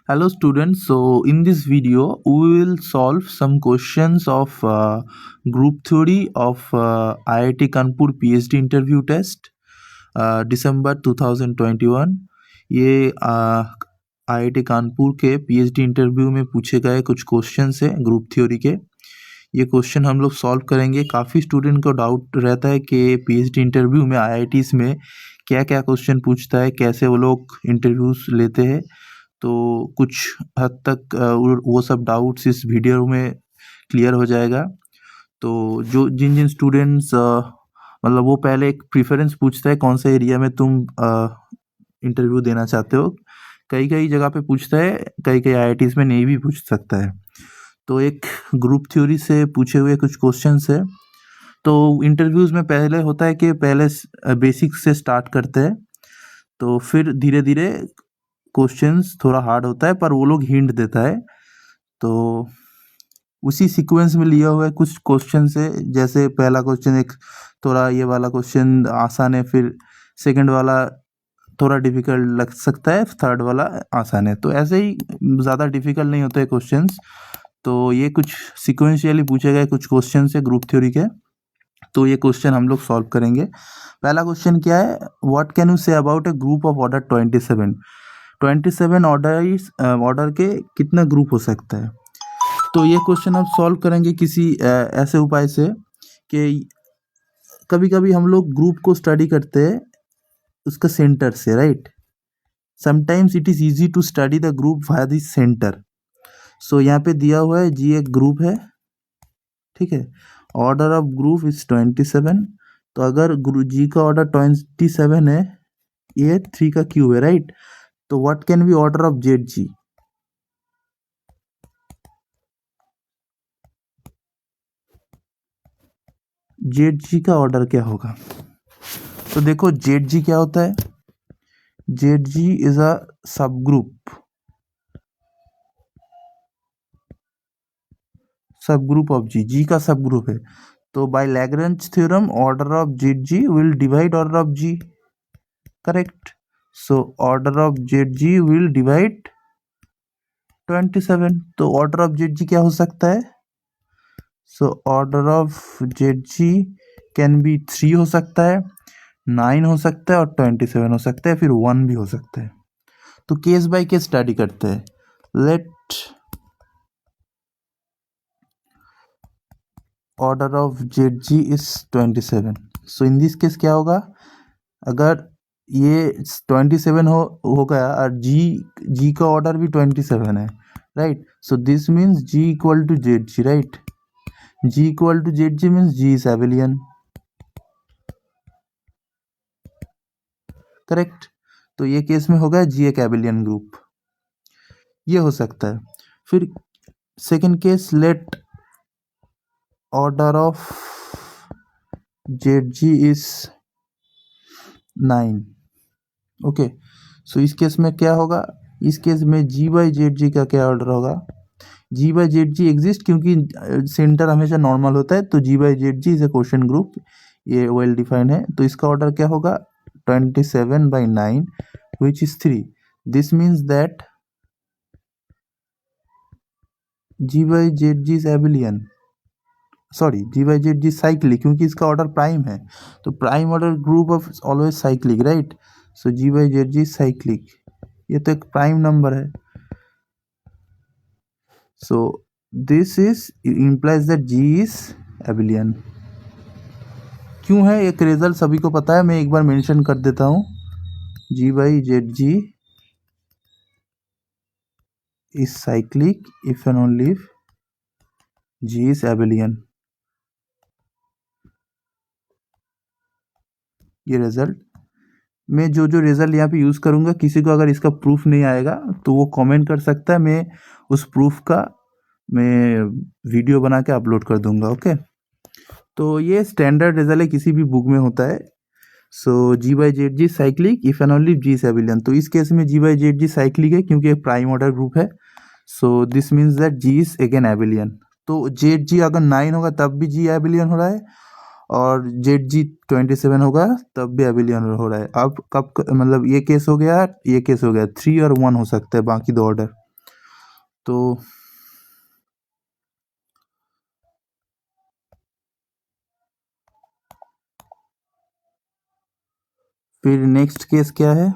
Hello students, so in this video we will solve some questions of group theory of IIT Kanpur PhD interview test December 2021। ये IIT Kanpur के PhD interview में पूछे गए कुछ questions हैं group theory के। ये क्वेश्चन हम लोग सॉल्व करेंगे। काफ़ी स्टूडेंट को डाउट रहता है कि PhD इंटरव्यू में IITs में क्या क्या क्वेश्चन पूछता है, कैसे वो लोग इंटरव्यूज लेते हैं। तो कुछ हद तक वो सब डाउट्स इस वीडियो में क्लियर हो जाएगा। तो जो जिन जिन स्टूडेंट्स मतलब वो पहले एक प्रेफरेंस पूछता है कौन सा एरिया में तुम इंटरव्यू देना चाहते हो। कई कई जगह पे पूछता है, कई कई IITs में नहीं भी पूछ सकता है। तो एक ग्रुप थ्योरी से पूछे हुए कुछ क्वेश्चंस है। तो इंटरव्यूज में पहले होता है कि पहले बेसिक से स्टार्ट करते हैं, तो फिर धीरे धीरे क्वेश्चंस थोड़ा हार्ड होता है, पर वो लोग हिंट देता है। तो उसी सीक्वेंस में लिया हुआ है कुछ क्वेश्चन है। जैसे पहला क्वेश्चन एक थोड़ा ये वाला क्वेश्चन आसान है, फिर सेकंड वाला थोड़ा डिफिकल्ट लग सकता है, थर्ड वाला आसान है। तो ऐसे ही ज़्यादा डिफिकल्ट नहीं होते क्वेश्चंस। तो ये कुछ सिक्वेंशियली पूछे गए कुछ क्वेश्चन है ग्रुप थ्योरी के। तो ये क्वेश्चन हम लोग सॉल्व करेंगे। पहला क्वेश्चन क्या है, what can you say about A group of order 27 order के कितना ग्रुप हो सकता है। तो ये क्वेश्चन हम सॉल्व करेंगे किसी ऐसे उपाय से कि कभी कभी हम लोग ग्रुप को स्टडी करते हैं उसका सेंटर से, right. Sometimes it is easy to study the group via this centre. So यहाँ पे दिया हुआ है जी एक ग्रुप है, ठीक है। Order of group is 27। तो अगर गुरु जी का ऑर्डर 27 है, ये 3 का क्यूब है, राइट। तो what can be order of Z G. Z G का ऑर्डर क्या होगा। तो देखो जेड जी क्या होता है, Z G is a subgroup of जी, जी का सब ग्रुप है। तो by Lagrange theorem order of Z G will divide order of G, correct. So order of Z G will divide 27। तो ऑर्डर ऑफ जेड जी क्या हो सकता है। So order of Z G can be 3 हो सकता है, 9 हो सकता है और 27 हो सकता है, फिर 1 भी हो सकता है। तो केस बाय केस स्टडी करते हैं। Let order of Z G is 27। So in this case क्या होगा, अगर ये 27 हो गया और जी का ऑर्डर भी 27 है, right. So this means G equal to Z G, right. G equal to Z G means G is abelian, correct. तो ये केस में होगा जी एक एबेलियन ग्रुप, ये हो सकता है। फिर second case, let order of Z G is 9। Okay, so इस केस में क्या होगा, इस केस में जी बाई जेड जी का क्या ऑर्डर होगा। G by Z G exist क्योंकि सेंटर हमेशा नॉर्मल होता है, तो G by Z G is a question group, ये वेल डिफाइंड है। तो इसका ऑर्डर क्या होगा 27/9 which is 3। this means that g by zg is abelian, sorry G by Z G cyclic, क्योंकि इसका ऑर्डर प्राइम है। तो prime order group of always cyclic, right. So G by Z G cyclic, ये तो एक prime number है। So this is implies that G is abelian. क्यों है एक रिजल्ट सभी को पता है, मैं एक बार मेंशन कर देता हूँ। G by Z G is cyclic if and only if G is abelian. ये रिजल्ट मैं जो रिजल्ट यहाँ पे यूज़ करूँगा, किसी को अगर इसका प्रूफ नहीं आएगा तो वो कमेंट कर सकता है, मैं उस प्रूफ का मैं वीडियो बना के अपलोड कर दूंगा। ओके, तो ये स्टैंडर्ड रिजल्ट है, किसी भी बुक में होता है। So G by Z G cyclic if and only G is abelian. तो इस केस में G by Z G cyclic है क्योंकि एक प्राइम ऑर्डर ग्रुप है। So this means that G is again abelian. तो जेड जी अगर 9 होगा तब भी जी एबेलियन हो रहा है, और जेड जी 27 होगा तब भी एबेलियन हो रहा है। अब कब मतलब ये केस हो गया, ये केस हो गया, 3 और 1 हो सकता है, बाकी दो ऑर्डर। तो फिर नेक्स्ट केस क्या है?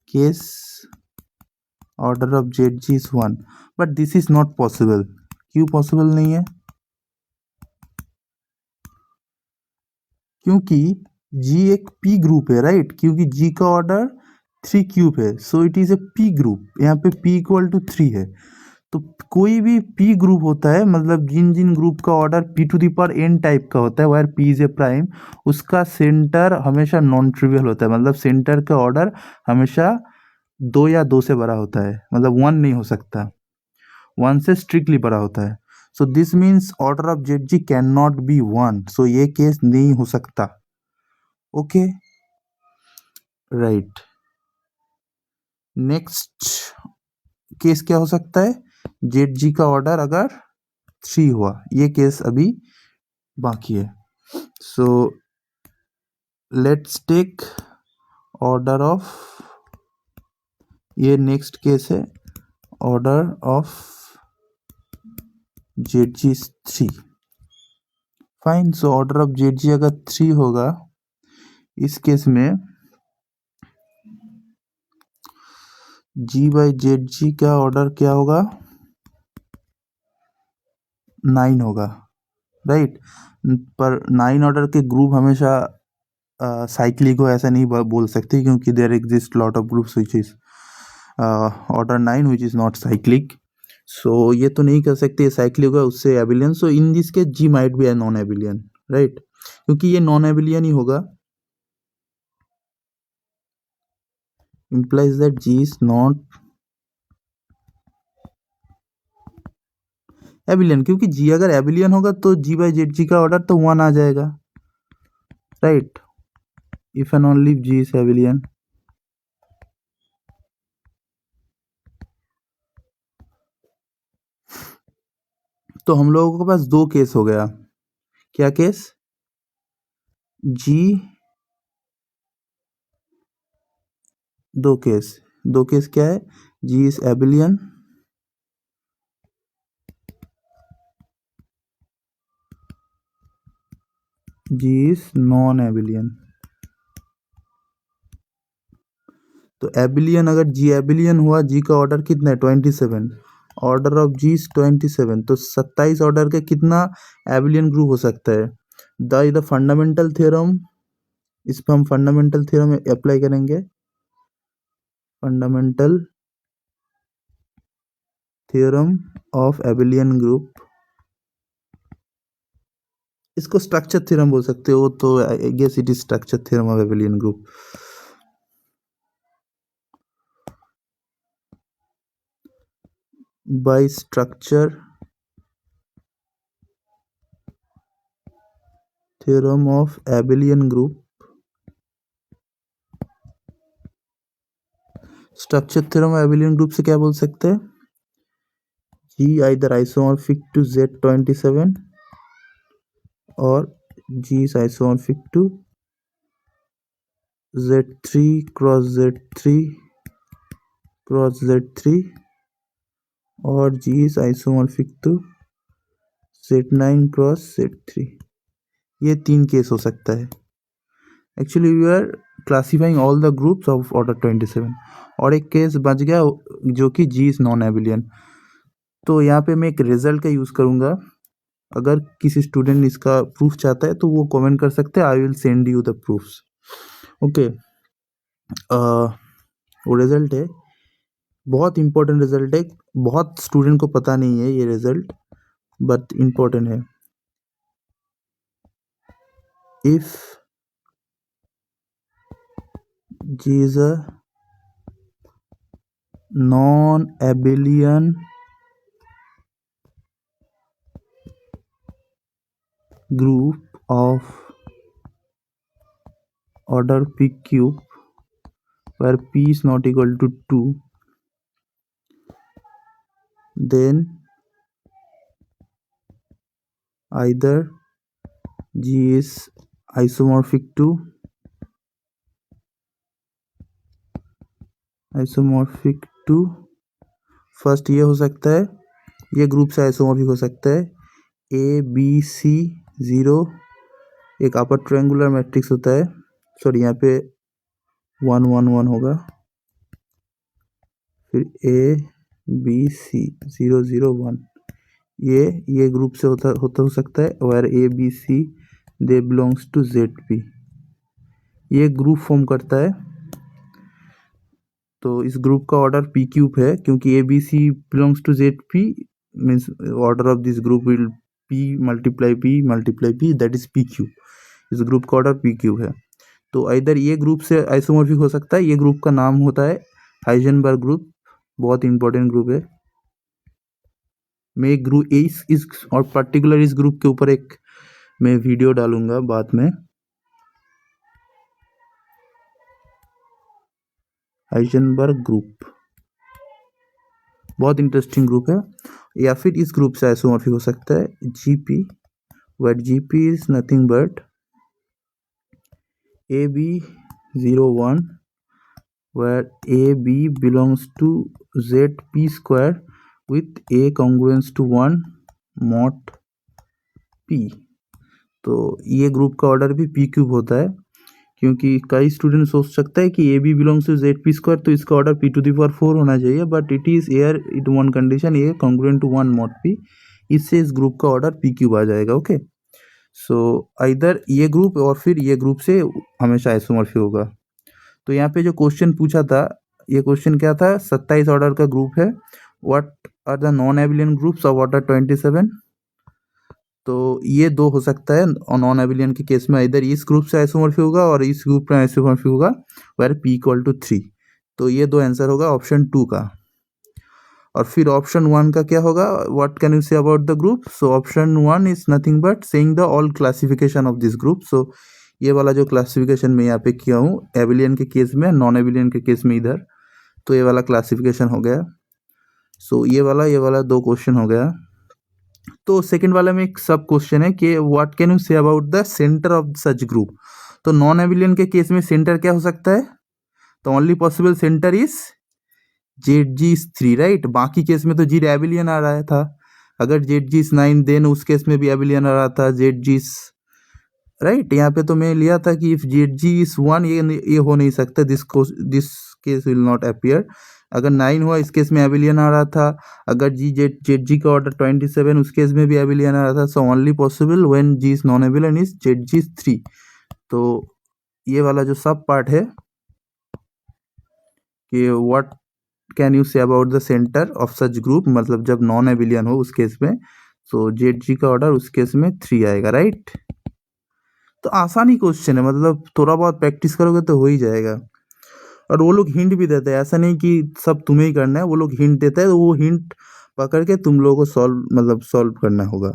Case order of Z G is 1, but this is not possible. क्यों पॉसिबल नहीं है? क्योंकि जी एक पी ग्रुप है, राइट? क्योंकि जी का ऑर्डर 3 क्यूब है, so it is a p group. यहाँ पे पी इक्वल टू 3 है, तो कोई भी पी ग्रुप होता है, मतलब जिन जिन ग्रुप का order P to the power N type का होता है, where P is a prime, उसका सेंटर हमेशा नॉन ट्रिवियल होता है। मतलब सेंटर का ऑर्डर हमेशा 2 या 2 से बड़ा होता है, मतलब 1 नहीं हो सकता, 1 से स्ट्रिक्टली बड़ा होता है। So this means order of Z G can not be 1, so ये केस नहीं हो सकता। Okay, right. नेक्स्ट केस क्या हो सकता है? जेड जी का ऑर्डर अगर 3 हुआ, ये केस अभी बाकी है। So let's take order of, ये नेक्स्ट केस है, order of Z G 3। Fine, so order of Z G अगर 3 होगा, इस केस में जी बाई जेड जी का ऑर्डर क्या होगा? 9 होगा, राइट? पर 9 ऑर्डर के ग्रुप हमेशा साइक्लिक हो ऐसा नहीं बोल सकते, क्योंकि there exist lot of groups which is order 9 which is not cyclic. So ये तो नहीं कर सकते ये साइक्लिक होगा उससे abelian. So in this case G might be a non abelian, right? क्योंकि ये नॉन एबिलियन ही होगा, implies that G is not एबिलियन। क्योंकि G अगर एबिलियन होगा तो G बाई जेड जी का ऑर्डर तो 1 आ जाएगा, right? If and only G is एबिलियन। तो हम लोगों के पास 2 केस हो गया। क्या केस? G, 2 case. 2 केस क्या है? G is एबिलियन, G is non एबिलियन। तो एबिलियन, अगर जी एबिलियन हुआ, जी का ऑर्डर कितना है? 27। ऑर्डर ऑफ जी इज 27, तो 27 ऑर्डर का कितना एबिलियन ग्रुप हो सकता है? द फंडामेंटल थ्योरम, इस पर हम फंडामेंटल थ्योरम अप्लाई करेंगे। Fundamental theorem of abelian group, इसको स्ट्रक्चर थ्योरम बोल सकते हो, तो I guess it is structure theorem of abelian group. By structure theorem of abelian group, structure theorem of abelian group से क्या बोल सकते हैं? G either isomorphic to Z27 or G is isomorphic to Z3 cross Z3 cross Z3 और G is isomorphic to Z9 cross Z3। ये 3 case हो सकता है। Actually we are classifying all the groups of order 27, और एक case बच गया जो कि G इज नॉन एबिलियन। तो यहाँ पे मैं एक रिजल्ट का यूज़ करूँगा। अगर किसी स्टूडेंट ने इसका प्रूफ चाहता है तो वो कमेंट कर सकते हैं, I will send you the proofs. Okay, वो रिजल्ट है, बहुत इंपॉर्टेंट रिजल्ट है, बहुत स्टूडेंट को पता नहीं है ये रिजल्ट, बट इंपॉर्टेंट है। If G is a non abelian group of order p cube where p is not equal to 2, then either G is isomorphic to first ये हो सकता है, ये ग्रुप से आइसोमॉर्फिक हो सकता है ABC0, एक अपर ट्रायंगुलर मैट्रिक्स होता है, सॉरी यहाँ पे 1 1 1 होगा, फिर ABC0 0 1, ये ग्रुप से होता हो सकता है, और ABC they belongs to ZP, ये ग्रुप फॉर्म करता है। तो इस ग्रुप का ऑर्डर पी क्यूब है, क्योंकि ABC belongs to ZP means order of this group will P × P that is P cube. इस ग्रुप का ऑर्डर पी क्यूब है। तो इधर ये ग्रुप से आइसोमॉर्फिक हो सकता है, ये ग्रुप का नाम होता है हाइजेनबर्ग ग्रुप, बहुत इंपॉर्टेंट ग्रुप है। मैं एक ग्रुप इस और पर्टिकुलर इस ग्रुप के ऊपर एक मैं वीडियो डालूंगा बाद में। हाइजेनबर्ग ग्रुप बहुत इंटरेस्टिंग ग्रुप है। या फिर इस ग्रुप से आइसोमॉर्फिक हो सकता है GP, wait GP is nothing but AB01, where AB belongs to ZP square with A congruence to 1 mod P। तो ये ग्रुप का ऑर्डर भी पी क्यूब होता है, क्योंकि कई स्टूडेंट सोच सकता है कि AB belongs to ZP square, तो इसका ऑर्डर P⁴ होना चाहिए, but it is here it one condition A congruent to 1 mod P, इससे इस ग्रुप का ऑर्डर पी क्यूब आ जाएगा। ओके, सो इधर ये ग्रुप और फिर ये ग्रुप से हमेशा आइसोमॉर्फिक होगा। तो यहाँ पे जो क्वेश्चन पूछा था, ये क्वेश्चन क्या था, 27 ऑर्डर का ग्रुप है, what are the non abelian groups of order 27। तो ये दो हो सकता है नॉन एबिलियन के केस में, इधर इस ग्रुप से आइसोमॉर्फिक होगा और इस ग्रुप में आइसोमॉर्फिक होगा, वेयर P=3। तो ये दो आंसर होगा ऑप्शन 2 का। और फिर ऑप्शन 1 का क्या होगा, what can you say about the group. So option 1 is nothing but saying the all classification of this group. So ये वाला जो क्लासिफिकेशन मैं यहाँ पे किया हूँ एबिलियन के केस में, नॉन एबिलियन के केस में इधर, तो ये वाला क्लासिफिकेशन हो गया। सो ये वाला दो क्वेश्चन हो गया। तो सेकंड वाला में एक सब क्वेश्चन है कि what can you say about the centre of such group. तो नॉन एबिलियन के केस में सेंटर क्या हो सकता है, तो only possible centre is ZG3, right. बाकी केस में तो जी एबिलियन आ रहा था, अगर ZG9 देन उस केस में भी एबिलियन आ रहा था ZG, राइट। यहाँ पे तो मैं लिया था कि इफ ZG1 ये हो नहीं सकता, this case will not appear. अगर 9 हुआ इस केस में एबिलियन आ रहा था, अगर ZG का ऑर्डर 27 उस केस में भी एबिलियन आ रहा था। So only possible when G is non एबिलियन is ZG3। तो ये वाला जो सब पार्ट है कि what can you say about the centre of such group, मतलब जब नॉन एबिलियन हो उस केस में, तो ZG का ऑर्डर उस केस में 3 आएगा, राइट। तो आसान ही क्वेश्चन है, मतलब थोड़ा बहुत प्रैक्टिस करोगे तो हो ही जाएगा। और वो लोग हिंट भी देते हैं, ऐसा नहीं कि सब तुम्हें ही करना है, वो लोग हिंट देते हैं, तो वो हिंट पकड़ के तुम लोगों को सॉल्व करना होगा।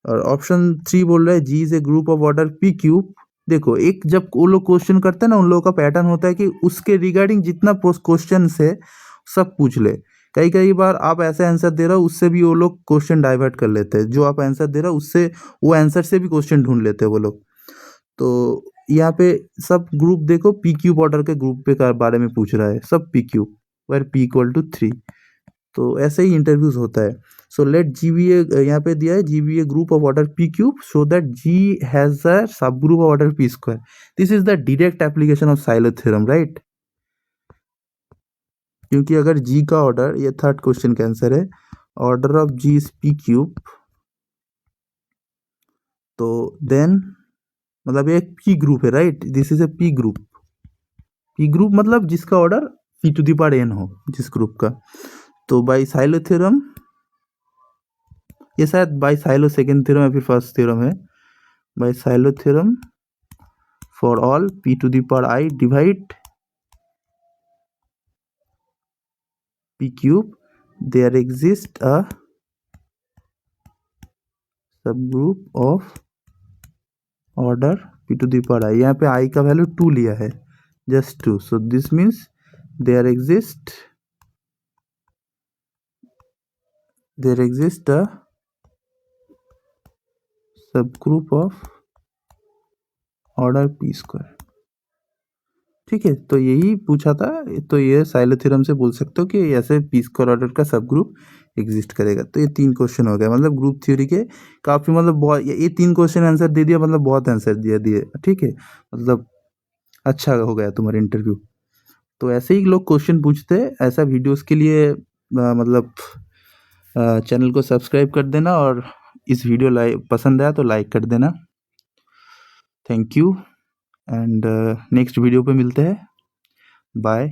और ऑप्शन 3 बोल रहा है G is a group of order P cube. देखो, एक जब वो लोग क्वेश्चन करते हैं ना, उन लोगों का पैटर्न होता है कि उसके रिगार्डिंग जितना क्वेश्चन है सब पूछ ले। कई बार आप ऐसा आंसर दे रहे हो, उससे भी वो लोग क्वेश्चन डाइवर्ट कर लेते हैं, जो आप आंसर दे रहे हो उससे वो आंसर से भी क्वेश्चन ढूंढ लेते हैं वो लोग। तो यहाँ पे सब ग्रुप देखो पी क्यूब ऑर्डर के ग्रुप पे बारे में पूछ रहा है, सब पी क्यूब वेर P=3। तो ऐसे ही इंटरव्यूज होता है। सो लेट जी बी ए, यहाँ पे दिया है G be a group of order P cube, so that G has a subgroup of order p square. This is the direct application of Sylow theorem, right. क्योंकि अगर G का order, ये third question का answer है, order of G is P cube, तो then मतलब ये p group है, right. This is a p group. P group मतलब जिसका ऑर्डर P⁴n हो, जिस ग्रुप का। तो बाई साइलो थ्योरम, ये शायद बाई साइलो सेकेंड थ्योरम या फिर फर्स्ट थ्योरम है, by Sylow theorem for all P⁴I divide P cube, there exist a subgroup of order P⁴I। यहाँ पे I का वैल्यू 2 लिया है, just 2। So this means there exists a subgroup of order P square। ठीक है, तो यही पूछा था। तो ये साइलो थ्योरम से बोल सकते हो कि ऐसे पी स्क्वायर ऑर्डर का सब ग्रुप एग्जिस्ट करेगा। तो ये 3 क्वेश्चन हो गए, मतलब ग्रुप थ्योरी के काफ़ी, मतलब बहुत, ये 3 क्वेश्चन आंसर दे दिया, मतलब बहुत आंसर दिया दिए, ठीक है, मतलब अच्छा हो गया तुम्हारा इंटरव्यू। तो ऐसे ही लोग क्वेश्चन पूछते हैं, ऐसा वीडियोस के लिए मतलब चैनल को सब्सक्राइब कर देना, और इस वीडियो लाइक पसंद आया तो लाइक कर देना। Thank you, and next video पे मिलते हैं। बाय।